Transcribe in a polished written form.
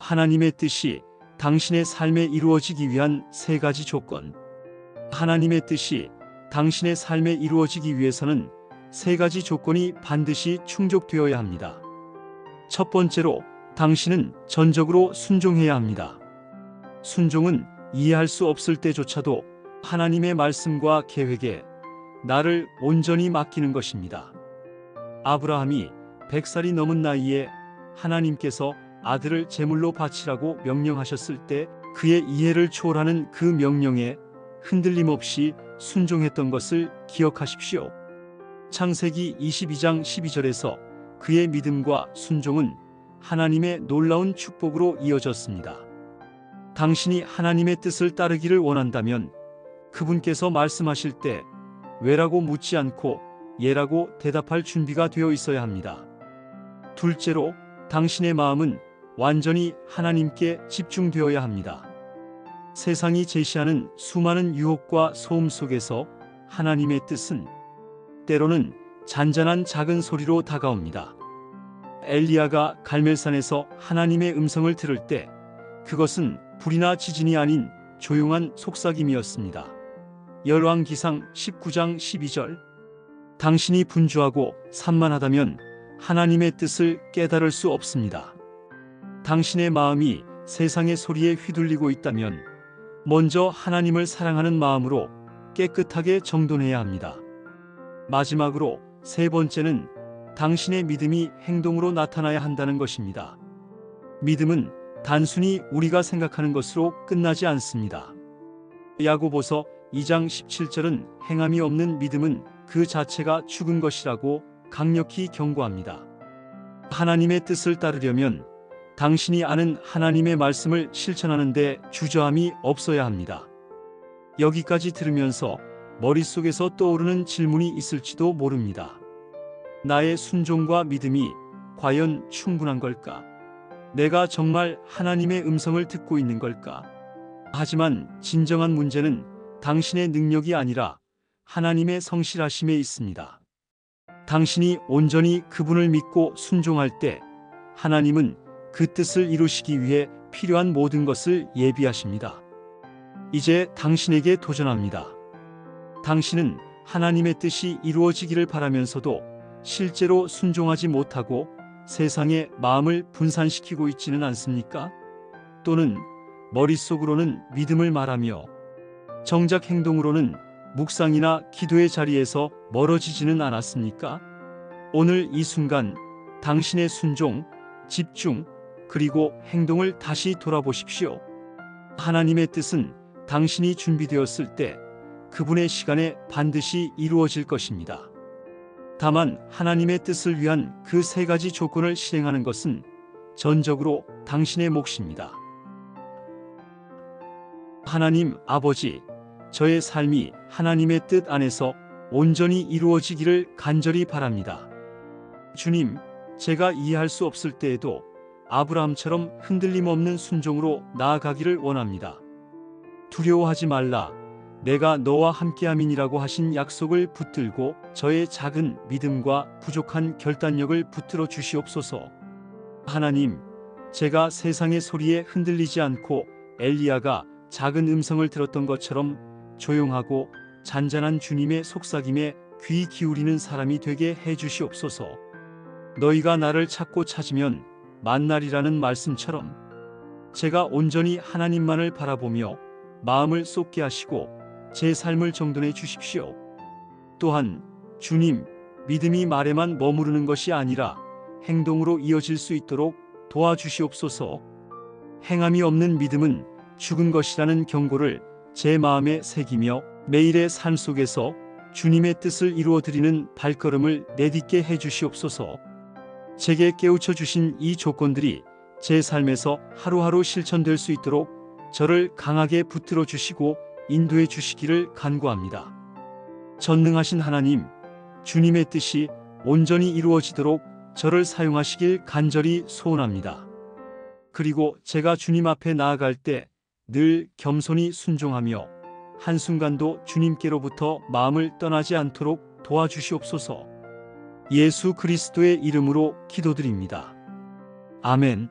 하나님의 뜻이 당신의 삶에 이루어지기 위한 세 가지 조건. 하나님의 뜻이 당신의 삶에 이루어지기 위해서는 세 가지 조건이 반드시 충족되어야 합니다. 첫 번째로, 당신은 전적으로 순종해야 합니다. 순종은 이해할 수 없을 때조차도 하나님의 말씀과 계획에 나를 온전히 맡기는 것입니다. 아브라함이 100살이 넘은 나이에 하나님께서 아들을 제물로 바치라고 명령하셨을 때 그의 이해를 초월하는 그 명령에 흔들림 없이 순종했던 것을 기억하십시오. 창세기 22장 12절에서 그의 믿음과 순종은 하나님의 놀라운 축복으로 이어졌습니다. 당신이 하나님의 뜻을 따르기를 원한다면 그분께서 말씀하실 때 왜라고 묻지 않고 예라고 대답할 준비가 되어 있어야 합니다. 둘째로, 당신의 마음은 완전히 하나님께 집중되어야 합니다. 세상이 제시하는 수많은 유혹과 소음 속에서 하나님의 뜻은 때로는 잔잔한 작은 소리로 다가옵니다. 엘리야가 갈멜산에서 하나님의 음성을 들을 때 그것은 불이나 지진이 아닌 조용한 속삭임이었습니다. 열왕기상 19장 12절. 당신이 분주하고 산만하다면 하나님의 뜻을 깨달을 수 없습니다. 당신의 마음이 세상의 소리에 휘둘리고 있다면 먼저 하나님을 사랑하는 마음으로 깨끗하게 정돈해야 합니다. 마지막으로 세 번째는 당신의 믿음이 행동으로 나타나야 한다는 것입니다. 믿음은 단순히 우리가 생각하는 것으로 끝나지 않습니다. 야고보서 2장 17절은 행함이 없는 믿음은 그 자체가 죽은 것이라고 강력히 경고합니다. 하나님의 뜻을 따르려면 당신이 아는 하나님의 말씀을 실천하는 데 주저함이 없어야 합니다. 여기까지 들으면서 머릿속에서 떠오르는 질문이 있을지도 모릅니다. 나의 순종과 믿음이 과연 충분한 걸까? 내가 정말 하나님의 음성을 듣고 있는 걸까? 하지만 진정한 문제는 당신의 능력이 아니라 하나님의 성실하심에 있습니다. 당신이 온전히 그분을 믿고 순종할 때 하나님은 그 뜻을 이루시기 위해 필요한 모든 것을 예비하십니다. 이제 당신에게 도전합니다. 당신은 하나님의 뜻이 이루어지기를 바라면서도 실제로 순종하지 못하고 세상에 마음을 분산시키고 있지는 않습니까? 또는 머릿속으로는 믿음을 말하며 정작 행동으로는 묵상이나 기도의 자리에서 멀어지지는 않았습니까? 오늘 이 순간 당신의 순종, 집중, 그리고 행동을 다시 돌아보십시오. 하나님의 뜻은 당신이 준비되었을 때 그분의 시간에 반드시 이루어질 것입니다. 다만 하나님의 뜻을 위한 그 세 가지 조건을 실행하는 것은 전적으로 당신의 몫입니다. 하나님 아버지, 저의 삶이 하나님의 뜻 안에서 온전히 이루어지기를 간절히 바랍니다. 주님, 제가 이해할 수 없을 때에도 아브라함처럼 흔들림 없는 순종으로 나아가기를 원합니다. 두려워하지 말라. 내가 너와 함께함이니라고 하신 약속을 붙들고 저의 작은 믿음과 부족한 결단력을 붙들어 주시옵소서. 하나님, 제가 세상의 소리에 흔들리지 않고 엘리야가 작은 음성을 들었던 것처럼 조용하고 잔잔한 주님의 속삭임에 귀 기울이는 사람이 되게 해 주시옵소서. 너희가 나를 찾고 찾으면 만나리라는 말씀처럼 제가 온전히 하나님만을 바라보며 마음을 쏟게 하시고 제 삶을 정돈해 주십시오. 또한 주님, 믿음이 말에만 머무르는 것이 아니라 행동으로 이어질 수 있도록 도와주시옵소서. 행함이 없는 믿음은 죽은 것이라는 경고를 제 마음에 새기며 매일의 삶 속에서 주님의 뜻을 이루어드리는 발걸음을 내딛게 해주시옵소서. 제게 깨우쳐 주신 이 조건들이 제 삶에서 하루하루 실천될 수 있도록 저를 강하게 붙들어 주시고 인도해 주시기를 간구합니다. 전능하신 하나님, 주님의 뜻이 온전히 이루어지도록 저를 사용하시길 간절히 소원합니다. 그리고 제가 주님 앞에 나아갈 때 늘 겸손히 순종하며 한순간도 주님께로부터 마음을 떠나지 않도록 도와주시옵소서. 예수 그리스도의 이름으로 기도드립니다. 아멘.